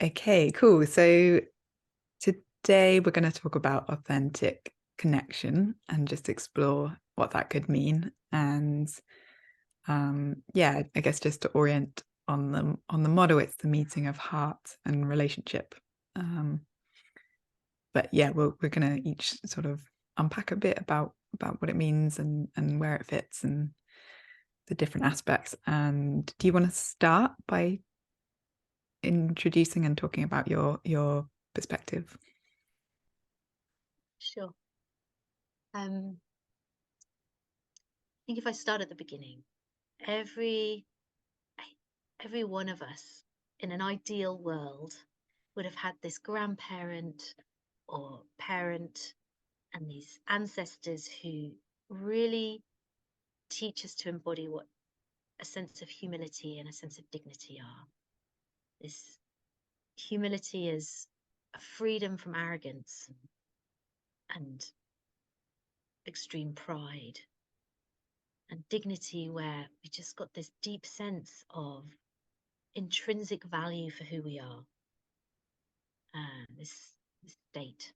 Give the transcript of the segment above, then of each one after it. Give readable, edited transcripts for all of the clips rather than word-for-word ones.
Okay, cool. So today we're going to talk about authentic connection and just explore what that could mean. And yeah, I guess just to orient on the model, it's the meeting of heart and relationship. But yeah, we're going to each sort of unpack a bit about what it means and where it fits and the different aspects. And do you want to start by introducing and talking about your perspective? Sure. I think if I start at the beginning, every every one of us in an ideal world would have had this grandparent or parent and these ancestors who really teach us to embody what a sense of humility and a sense of dignity are. This humility is a freedom from arrogance and extreme pride, and dignity where we just got this deep sense of intrinsic value for who we are, this state.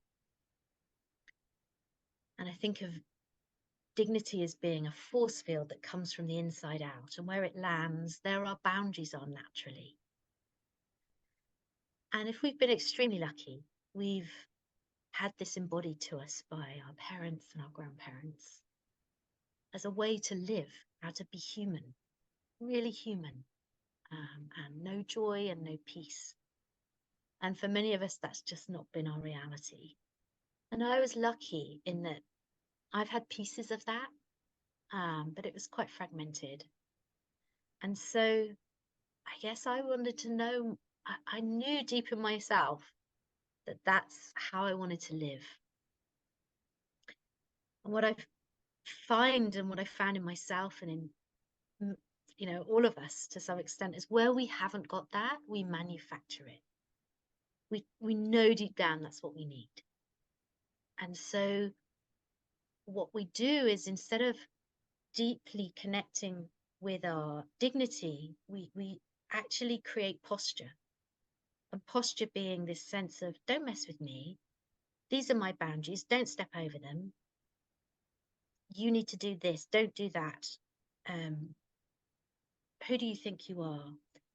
And I think of dignity as being a force field that comes from the inside out, and where it lands, there are boundaries on naturally. And if we've been extremely lucky, we've had this embodied to us by our parents and our grandparents as a way to live, how to be human, really human, and no joy and no peace. And for many of us, that's just not been our reality. And I was lucky in that I've had pieces of that, but it was quite fragmented. And so I guess I wanted to know, I knew deep in myself that that's how I wanted to live. And what I find and what I found in myself and in, all of us to some extent is where we haven't got that, we manufacture it. We know deep down that's what we need. And so what we do is, instead of deeply connecting with our dignity, we actually create posture. And posture being this sense of, don't mess with me. These are my boundaries. Don't step over them. You need to do this. Don't do that. Who do you think you are?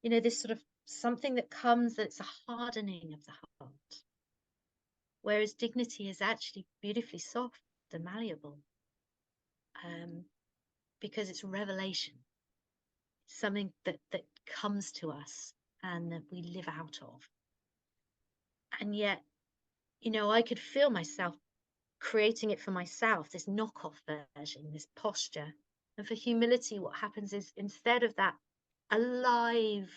This sort of something that comes, that's a hardening of the heart. Whereas dignity is actually beautifully soft and malleable, because it's revelation, something that comes to us and that we live out of. And yet, I could feel myself creating it for myself, this knockoff version, this posture. And for humility, what happens is, instead of that alive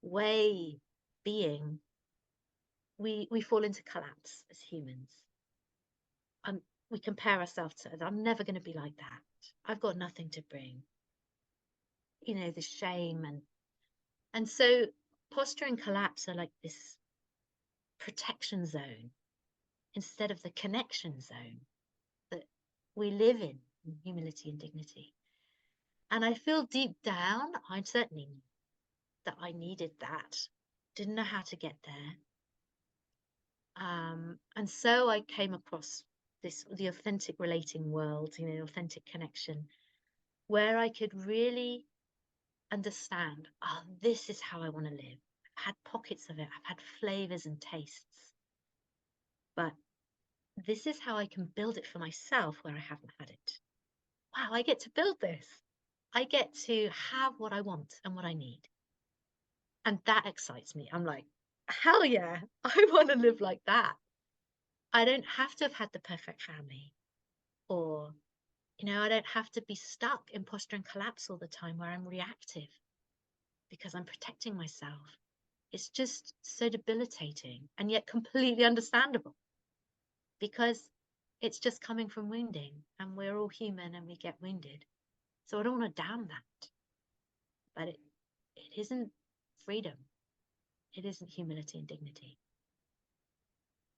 way being, we fall into collapse as humans. And we compare ourselves to others. I'm never going to be like that. I've got nothing to bring. The shame and so posture and collapse are like this protection zone instead of the connection zone that we live in humility and dignity. And I feel deep down, I certainly knew that I needed that. Didn't know how to get there. And so I came across the authentic relating world, authentic connection, where I could really understand, this is how I want to live. I've had pockets of it. I've had flavors and tastes. But this is how I can build it for myself where I haven't had it. Wow, I get to build this. I get to have what I want and what I need. And that excites me. I'm like, hell yeah, I want to live like that. I don't have to have had the perfect family, or, I don't have to be stuck in posture and collapse all the time where I'm reactive because I'm protecting myself. It's just so debilitating and yet completely understandable, because it's just coming from wounding, and we're all human and we get wounded. So I don't want to damn that. But it isn't freedom. It isn't humility and dignity.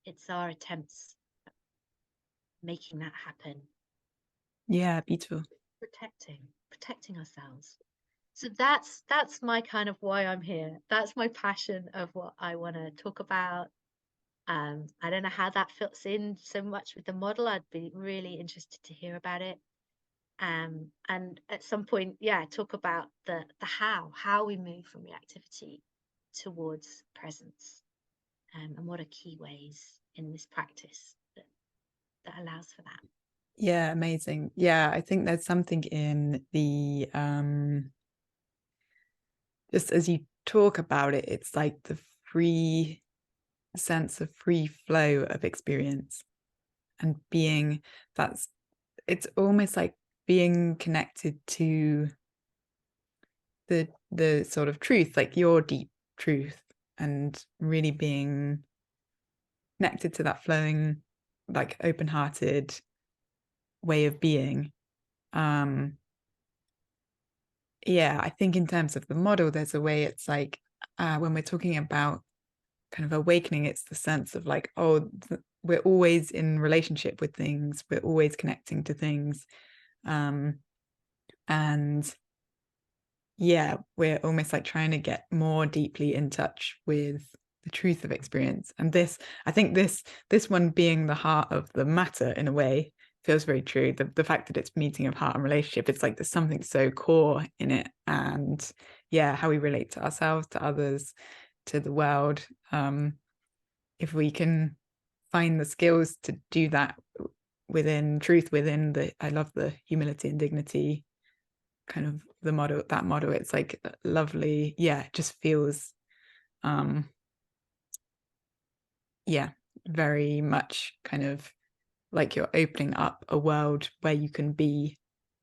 It's our attempts at making that happen. Yeah, beautiful. Protecting ourselves. So that's my kind of why I'm here. That's my passion of what I want to talk about. I don't know how that fits in so much with the model. I'd be really interested to hear about it. And at some point, yeah, talk about the how we move from reactivity towards presence, and what are key ways in this practice that allows for that. Yeah, amazing. Yeah, I think there's something in the just as you talk about it, it's like the free sense of free flow of experience and being that's it's almost like being connected to the sort of truth, like your deep truth, and really being connected to that flowing, like open-hearted way of being. Um, yeah, I think in terms of the model, there's a way it's like when we're talking about kind of awakening, it's the sense of like, oh, we're always in relationship with things, we're always connecting to things. And yeah, we're almost like trying to get more deeply in touch with the truth of experience. And this, I think this one being the heart of the matter in a way feels very true. The fact that it's meeting of heart and relationship, it's like there's something so core in it. And yeah, how we relate to ourselves, to others, to the world. If we can find the skills to do that within truth, within the, I love the humility and dignity kind of the model, that model, it's like lovely. Yeah, it just feels um yeah, very much kind of like you're opening up a world where you can be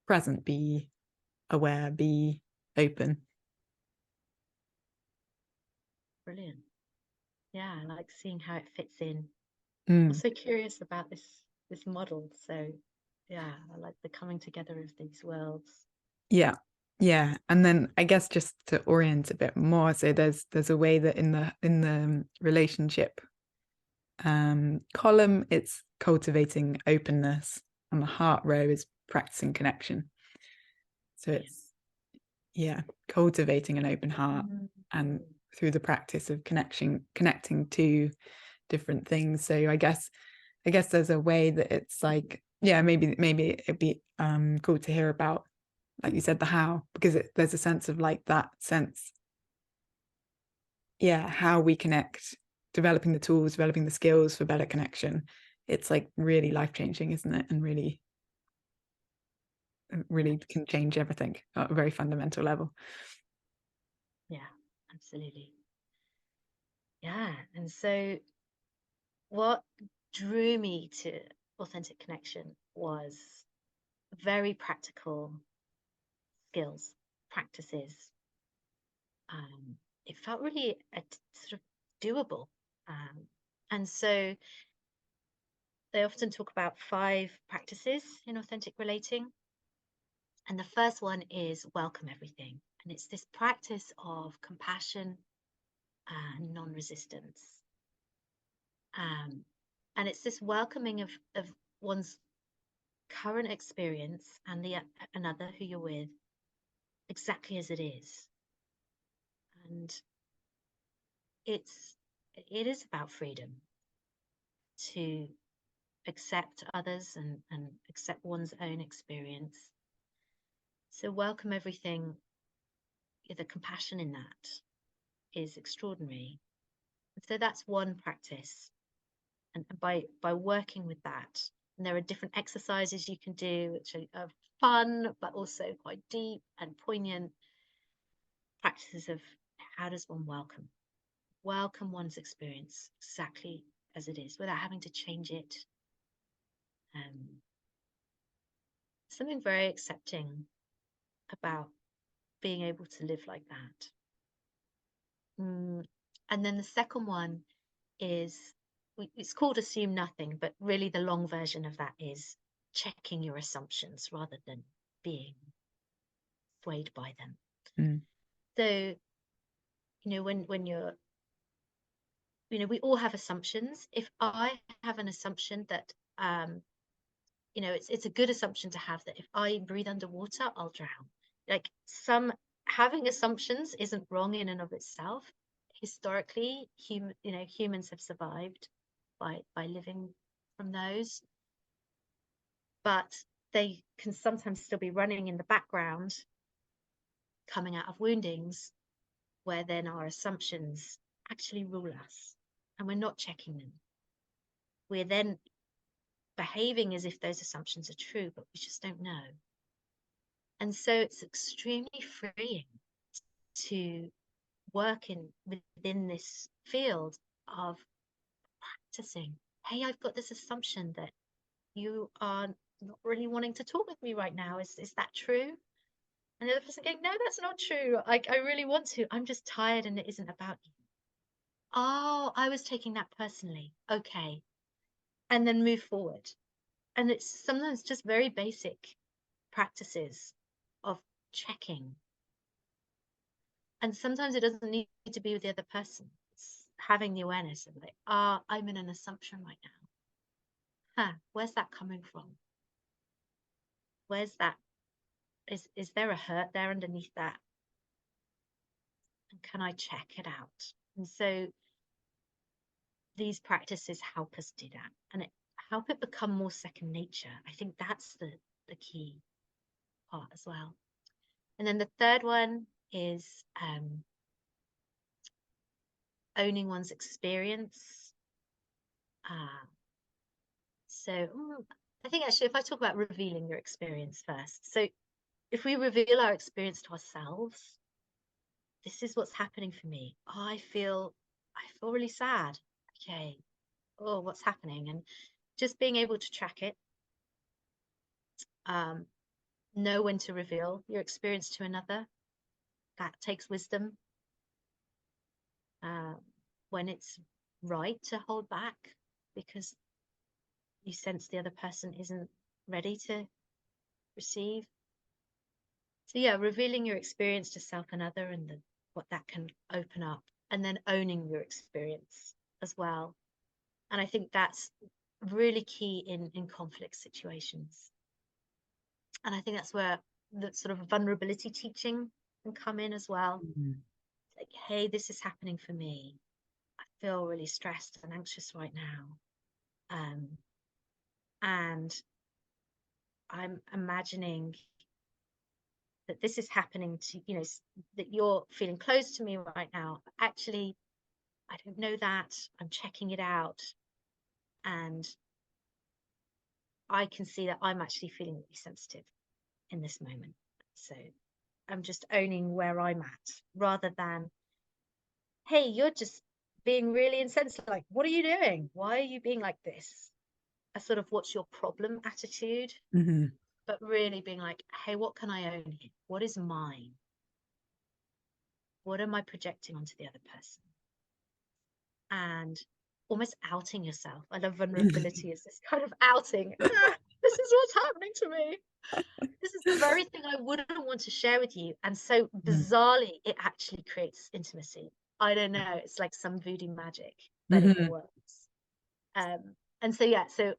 present, be aware, be open. Brilliant. Yeah, I like seeing how it fits in. I'm Mm, so curious about this model. So yeah, I like the coming together of these worlds. yeah. Yeah, and then I guess just to orient a bit more, so there's a way that in the relationship column, it's cultivating openness, and the heart row is practicing connection. So Brilliant. it's, yeah, cultivating an open heart Mm. and through the practice of connecting to different things. So I guess there's a way that it's like, yeah, maybe it'd be cool to hear about, like you said, the how, because there's a sense of like that sense, yeah, how we connect, developing the tools, developing the skills for better connection. It's like really life changing, isn't it? And Yeah, really can change everything at a very fundamental level. yeah, absolutely. Yeah. And so what drew me to authentic connection was very practical skills, practices. It felt really sort of doable. And so they often talk about 5 practices in authentic relating. And the first one is welcome everything. And it's this practice of compassion and non resistance. Um, and it's this welcoming of one's current experience and the another who you're with exactly as it is. And it is about freedom to accept others and accept one's own experience. So welcome everything, the compassion in that is extraordinary. So that's one practice. And by working with that, and there are different exercises you can do which are fun but also quite deep and poignant practices of how does one welcome one's experience exactly as it is without having to change it. Um, Something very accepting about being able to live like that. And then the second one is it's called assume nothing, but really the long version of that is checking your assumptions rather than being swayed by them. Mm, So, when you're, we all have assumptions. If I have an assumption that, it's a good assumption to have that if I breathe underwater, I'll drown. Like some having assumptions isn't wrong in and of itself. Historically, humans have survived by living from those, but they can sometimes still be running in the background, coming out of woundings, where then our assumptions actually rule us, and we're not checking them. We're then behaving as if those assumptions are true, but we just don't know. And so it's extremely freeing to work within this field of practicing. Hey, I've got this assumption that you are not really wanting to talk with me right now. Is that true? And the other person going, no, that's not true. I really want to. I'm just tired and it isn't about you. Oh, I was taking that personally. Okay. And then move forward. And it's sometimes just very basic practices of checking. And sometimes it doesn't need to be with the other person. It's having the awareness of like, I'm in an assumption right now. Where's that coming from? Where's that? Is there a hurt there underneath that? And can I check it out? And so these practices help us do that, and help it become more second nature. I think that's the key part as well. And then the third one is owning one's experience. So I think actually, if I talk about revealing your experience first, so if we reveal our experience to ourselves, this is what's happening for me. I feel really sad. Okay. Oh, what's happening? And just being able to track it, know when to reveal your experience to another. That takes wisdom. When it's right to hold back because you sense the other person isn't ready to receive. So yeah, revealing your experience to self and other, and what that can open up, and then owning your experience as well. And I think that's really key in conflict situations. And I think that's where the sort of vulnerability teaching can come in as well. Mm-hmm. Like, hey, this is happening for me. I feel really stressed and anxious right now. And I'm imagining that this is happening to, that you're feeling close to me right now. Actually, I don't know that. I'm checking it out. And I can see that I'm actually feeling really sensitive in this moment. So I'm just owning where I'm at rather than, hey, you're just being really insensitive. Like, what are you doing? Why are you being like this? A sort of what's your problem attitude, Mm-hmm. but really being like, hey, what can I own here? What is mine? What am I projecting onto the other person? And almost outing yourself. I love vulnerability as this kind of outing. This is what's happening to me. This is the very thing I wouldn't want to share with you. And so bizarrely, it actually creates intimacy. I don't know. It's like some voodoo magic that it Mm-hmm. works. And so, yeah, so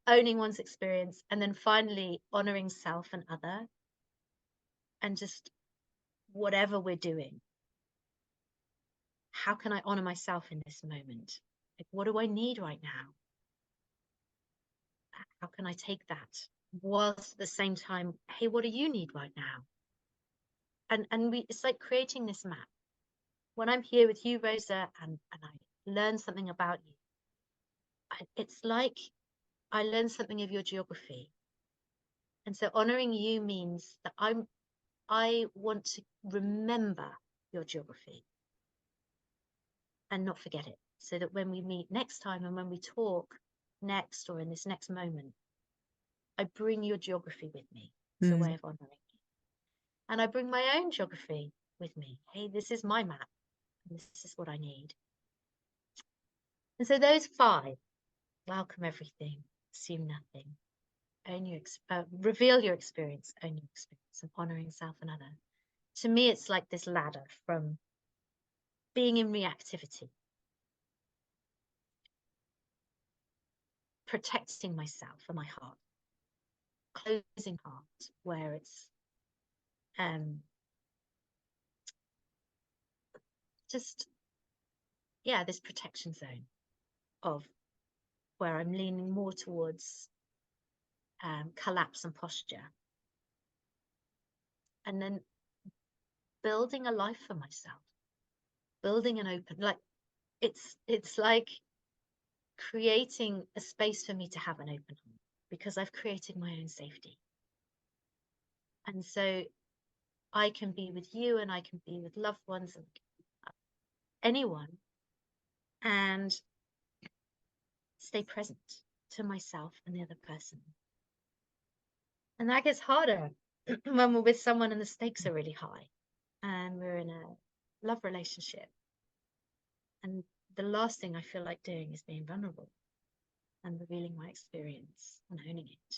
owning one's experience, and then finally honoring self and other, and just whatever we're doing, how can I honor myself in this moment? Like, what do I need right now? How can I take that whilst at the same time, hey, what do you need right now? And it's like creating this map. When I'm here with you, Rosa, and I learn something about you, it's like I learn something of your geography. And so honoring you means that I want to remember your geography and not forget it, so that when we meet next time and when we talk next or in this next moment, I bring your geography with me as a way of honoring you. And I bring my own geography with me. Hey, this is my map, and this is what I need. And so those 5: welcome everything, assume nothing, reveal your experience, own your experience, and honoring self and other. To me, it's like this ladder from being in reactivity, protecting myself and my heart, closing heart, where it's just, yeah, this protection zone of where I'm leaning more towards collapse and posture, and then building a life for myself, building an open, like it's like creating a space for me to have an open heart, because I've created my own safety. And so I can be with you, and I can be with loved ones and anyone, and stay present to myself and the other person. And that gets harder when we're with someone and the stakes are really high and we're in a love relationship. And the last thing I feel like doing is being vulnerable and revealing my experience and owning it.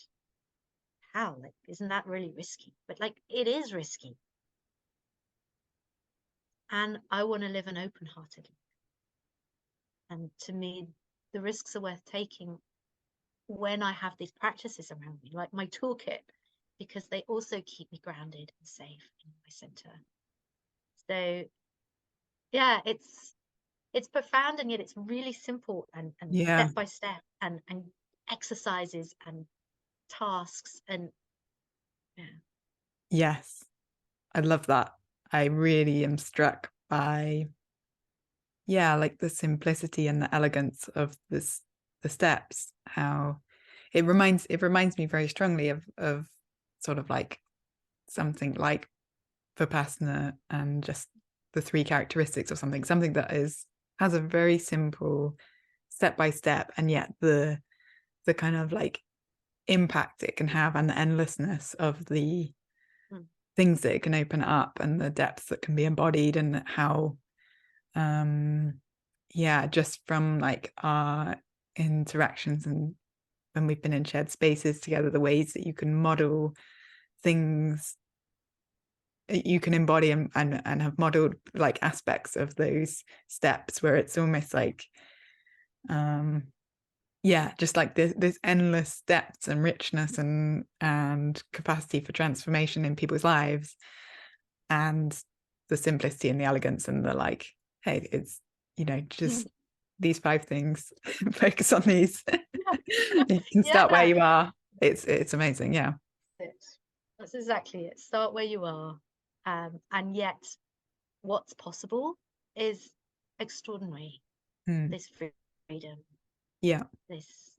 How? Like, isn't that really risky? But like, it is risky. And I want to live an open-hearted life. And to me, the risks are worth taking when I have these practices around me, like my toolkit, because they also keep me grounded and safe in my center. So yeah, it's profound, and yet it's really simple, and Yeah. step by step, and exercises and tasks, and yeah. Yes. I love that. I really am struck by, yeah, like the simplicity and the elegance of this, the steps, how it reminds me very strongly of sort of like something like Vipassana, and just the three characteristics of something that has a very simple step by step, and yet the kind of like impact it can have, and the endlessness of the Mm. things that it can open up, and the depths that can be embodied, and how yeah, just from like our interactions and when we've been in shared spaces together, the ways that you can model things, you can embody and have modeled like aspects of those steps, where it's almost like yeah, just like this endless depth and richness and capacity for transformation in people's lives, and the simplicity and the elegance and the like, hey, it's, just these 5 things, focus on these. You can start where Yeah, you are. It's amazing. Yeah. that's exactly it. Start where you are, and yet what's possible is extraordinary. Mm. This freedom, Yeah. this,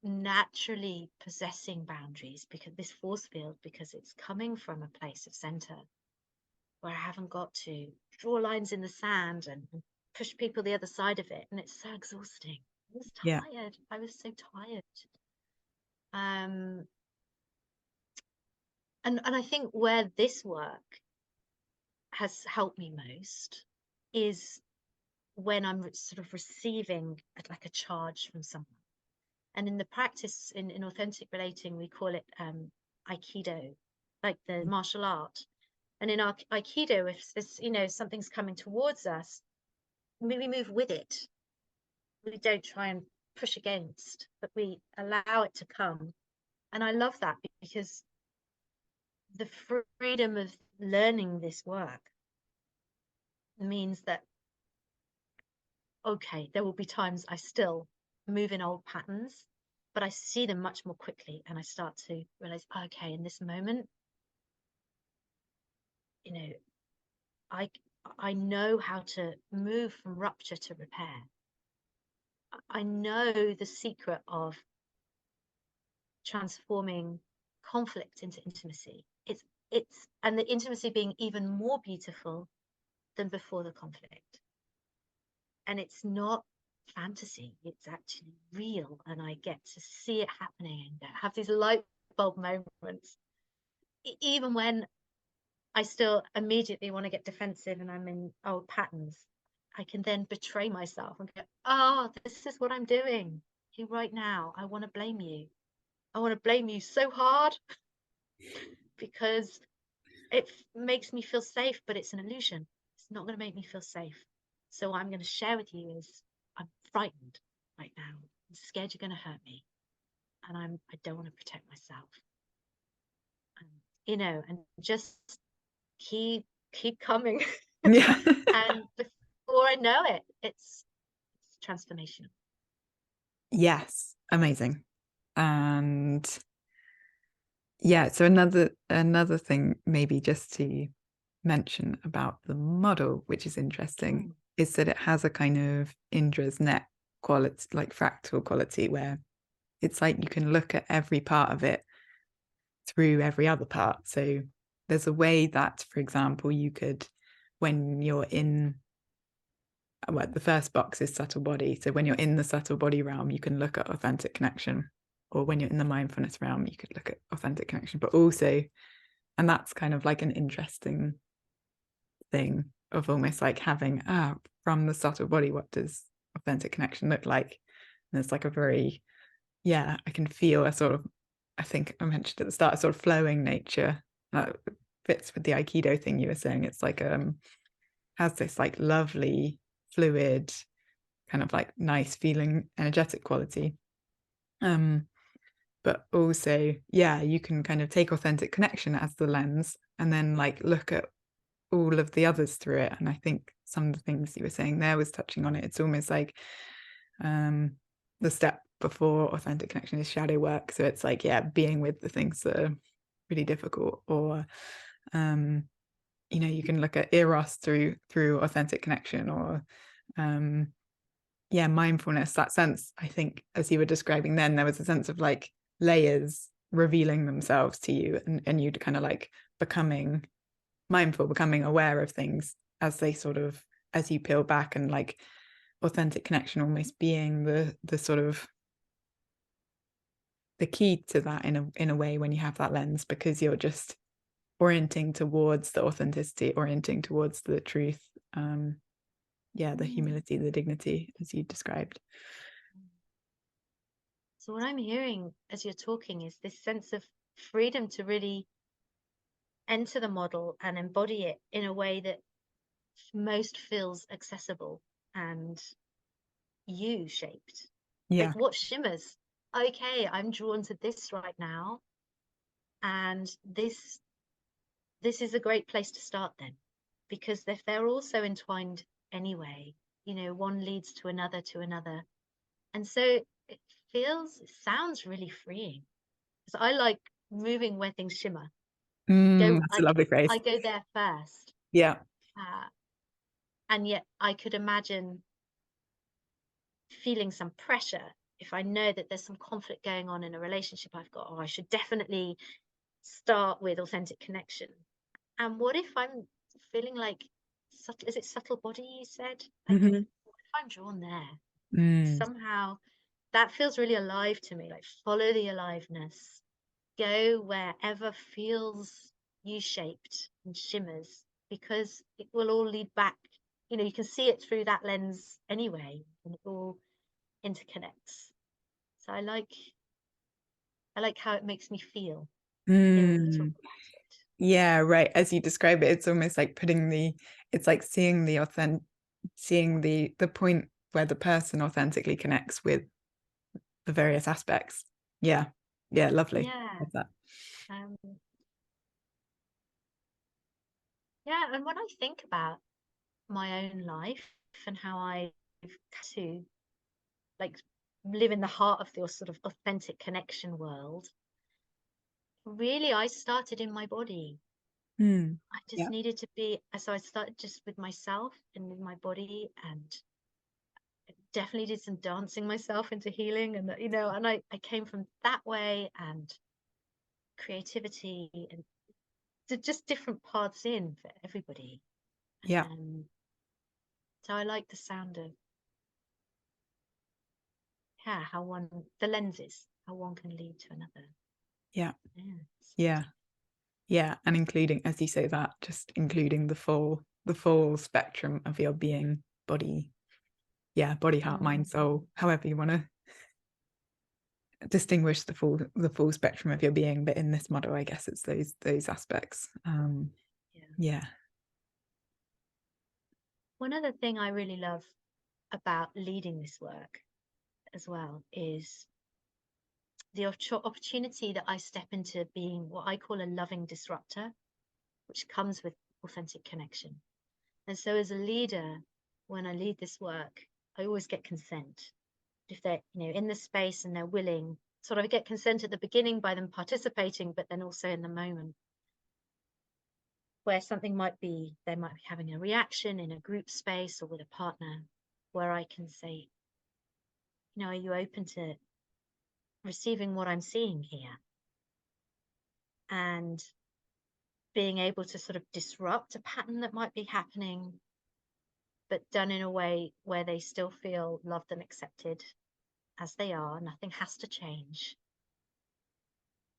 naturally possessing boundaries, because this force field, because it's coming from a place of center where I haven't got to draw lines in the sand and push people the other side of it. And it's so exhausting. I was Yeah. tired. I was so tired. Um, and I think where this work has helped me most is when I'm sort of receiving like a charge from someone. And in the practice in authentic relating, we call it Aikido, like the martial art. And in our Aikido, if this, something's coming towards us, we move with it. We don't try and push against, but we allow it to come. And I love that, because the freedom of learning this work means that, okay, there will be times I still move in old patterns, but I see them much more quickly, and I start to realize, okay, in this moment, you know, I I know how to move from rupture to repair. I know the secret of transforming conflict into intimacy. It's and the intimacy being even more beautiful than before the conflict. And it's not fantasy, it's actually real, and I get to see it happening and have these light bulb moments. Even when I still immediately want to get defensive and I'm in old patterns, I can then betray myself and go, oh, this is what I'm doing here right now. I want to blame you. I want to blame you so hard, because it makes me feel safe, but it's an illusion. It's not going to make me feel safe. So what I'm going to share with you is, I'm frightened right now. I'm scared you're going to hurt me, and I don't want to protect myself. And, and just keep coming. Yeah. And before I know it, it's transformational. Yes, amazing. And yeah, so another thing maybe just to mention about the model, which is interesting, Mm. is that it has a kind of Indra's net quality, like fractal quality, where it's like you can look at every part of it through every other part. So there's a way that, for example, you could, when you're in, well, the first box is subtle body. So when you're in the subtle body realm, you can look at authentic connection. Or when you're in the mindfulness realm, you could look at authentic connection. But also, and that's kind of like an interesting thing of almost like having, from the subtle body, what does authentic connection look like? And it's like a very, yeah, I can feel a sort of, I think I mentioned at the start, a sort of flowing nature that fits with the Aikido thing you were saying. It's like has this like lovely, fluid, kind of like nice feeling, energetic quality. But also, yeah, you can kind of take authentic connection as the lens and then like look at all of the others through it. And I think some of the things you were saying there was touching on it. It's almost like the step before authentic connection is shadow work. So it's like, yeah, being with the things that are really difficult, or you can look at eros through authentic connection, or yeah, mindfulness. That sense, I think, as you were describing, then there was a sense of like layers revealing themselves to you, and you kind of like becoming mindful, becoming aware of things as they sort of, as you peel back, and like authentic connection almost being the sort of the key to that in a way, when you have that lens, because you're just orienting towards the authenticity, orienting towards the truth, yeah, the Mm. humility, the dignity, as you described. So what I'm hearing as you're talking is this sense of freedom to really enter the model and embody it in a way that most feels accessible and you shaped. Like Yeah. what shimmers? Okay, I'm drawn to this right now, and this is a great place to start then, because if they're all so entwined anyway, one leads to another, and so it sounds really freeing. Because I like moving where things shimmer. Go, That's a lovely phrase. I go there first, Yeah. uh, and yet I could imagine feeling some pressure if I know that there's some conflict going on in a relationship I've got. Oh, I should definitely start with authentic connection. And what if I'm feeling like subtle? Is it subtle body you said? Like, Mm-hmm. what if I'm drawn there? Mm. Somehow that feels really alive to me. Like, follow the aliveness, go wherever feels you shaped and shimmers, because it will all lead back. You can see it through that lens anyway, and it all interconnects. So I like how it makes me feel hearing you talk Mm. about it. Yeah, right. As you describe it, it's almost like it's like seeing the point where the person authentically connects with the various aspects. Yeah. Yeah, lovely. Yeah. Love that. Um, yeah, and when I think about my own life and how I've to like live in the heart of the sort of authentic connection world, really I started in my body. Mm. I just Yeah. needed to be, so I started just with myself and with my body, and definitely did some dancing myself into healing, and I came from that way, and creativity, and just different paths in for everybody. Yeah. So I like the sound of, yeah, the lenses, how one can lead to another. Yeah. Yeah, it's Yeah. beautiful. Yeah. And including, as you say that, just including the full spectrum of your being, body, yeah, body, heart, mind, Mm, soul, however you want to distinguish the full spectrum of your being. But in this model, I guess it's those aspects. yeah. Yeah. One other thing I really love about leading this work as well is the opportunity that I step into being what I call a loving disruptor, which comes with authentic connection. And so as a leader, when I lead this work, I always get consent. If they're, in the space and they're willing, sort of I get consent at the beginning by them participating, but then also in the moment where something they might be having a reaction in a group space or with a partner, where I can say, are you open to receiving what I'm seeing here? And being able to sort of disrupt a pattern that might be happening, but done in a way where they still feel loved and accepted as they are. Nothing has to change.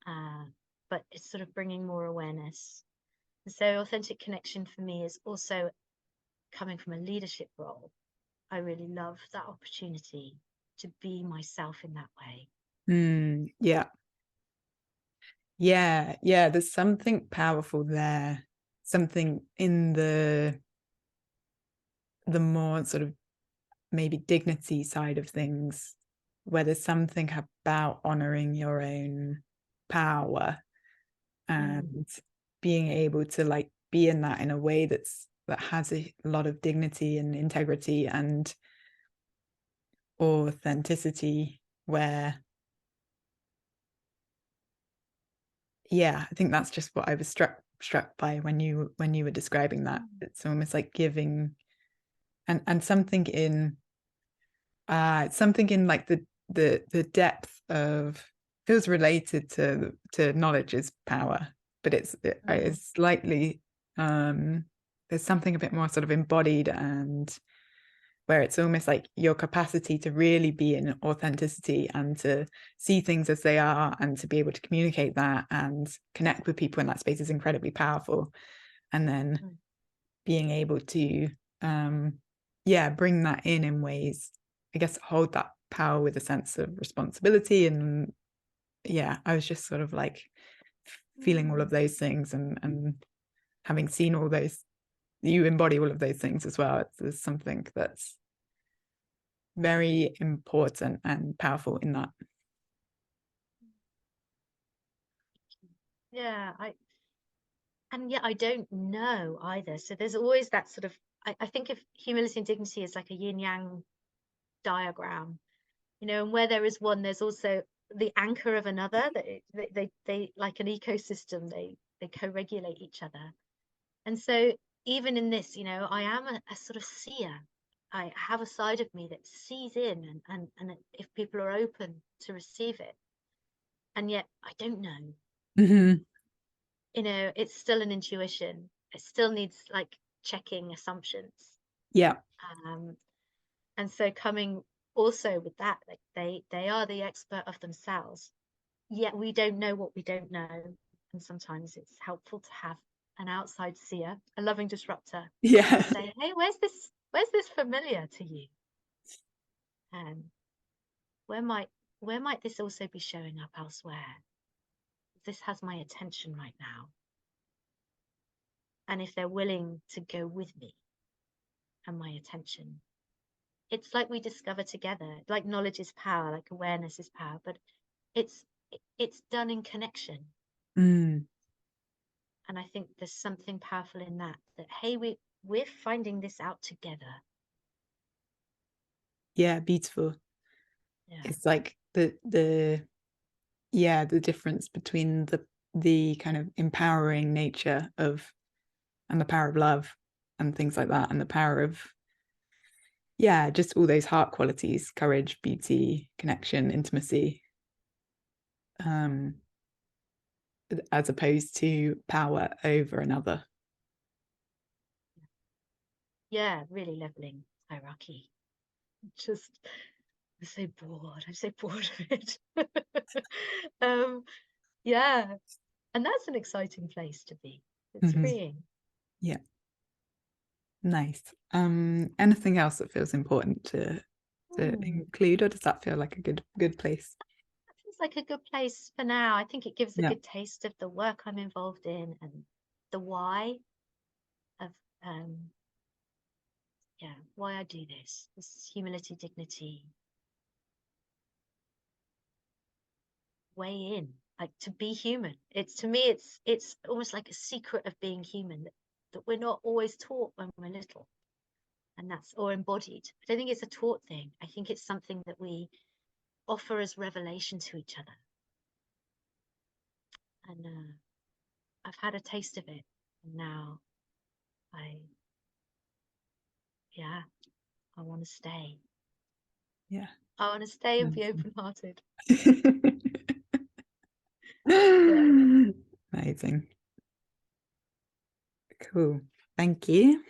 But it's sort of bringing more awareness. And so authentic connection for me is also coming from a leadership role. I really love that opportunity to be myself in that way. Yeah. Yeah. There's something powerful there. Something in the more sort of maybe dignity side of things, where there's something about honoring your own power and being able to like be in that in a way that has a lot of dignity and integrity and authenticity, where I think that's just what I was struck by when you were describing that. It's almost like giving and something in like the depth of, feels related to knowledge is power, but it's slightly there's something a bit more sort of embodied, and where it's almost like your capacity to really be in authenticity and to see things as they are and to be able to communicate that and connect with people in that space is incredibly powerful. And then being able to bring that in ways, I guess, hold that power with a sense of responsibility. And I was just sort of like feeling all of those things, and having seen all those, you embody all of those things as well. There's something that's very important and powerful in that. Yeah, I don't know either. So there's always that sort of, I think of humility and dignity as like a yin yang diagram, and where there is one, there's also the anchor of another, that they like an ecosystem, they co-regulate each other. And so even in this, I am a sort of seer. I have a side of me that sees in, and if people are open to receive it, and yet I don't know. Mm-hmm. It's still an intuition. It still needs like checking assumptions. Yeah. And so coming also with that, like they are the expert of themselves, yet we don't know what we don't know. And sometimes it's helpful to have an outside seer, a loving disruptor, to Yeah. say, hey, where's this familiar to you? Where might this also be showing up elsewhere? This has my attention right now. And if they're willing to go with me and my attention, it's like we discover together. Like knowledge is power, like awareness is power, but it's it's done in connection. Mm. And I think there's something powerful in that hey, we're finding this out together. Yeah, beautiful. Yeah. It's like the difference between the kind of empowering nature of, and the power of love and things like that, and the power of just all those heart qualities: courage, beauty, connection, intimacy, um as opposed to power over another. Yeah, really leveling hierarchy. Just I'm so bored of it. Yeah, and that's an exciting place to be. It's Mm-hmm. freeing. Yeah, nice. Anything else that feels important to Hmm. include, or does that feel like a good place? That feels like a good place for now. I think it gives a Yeah. good taste of the work I'm involved in and the why of why I do this. This is humility, dignity, way in, like to be human. It's, to me, it's almost like a secret of being human. that we're not always taught when we're little, and that's, or embodied. I don't think it's a taught thing. I think it's something that we offer as revelation to each other. And I've had a taste of it, and now I want to stay. Yeah. I want to stay and be open-hearted. Amazing. Cool. Thank you.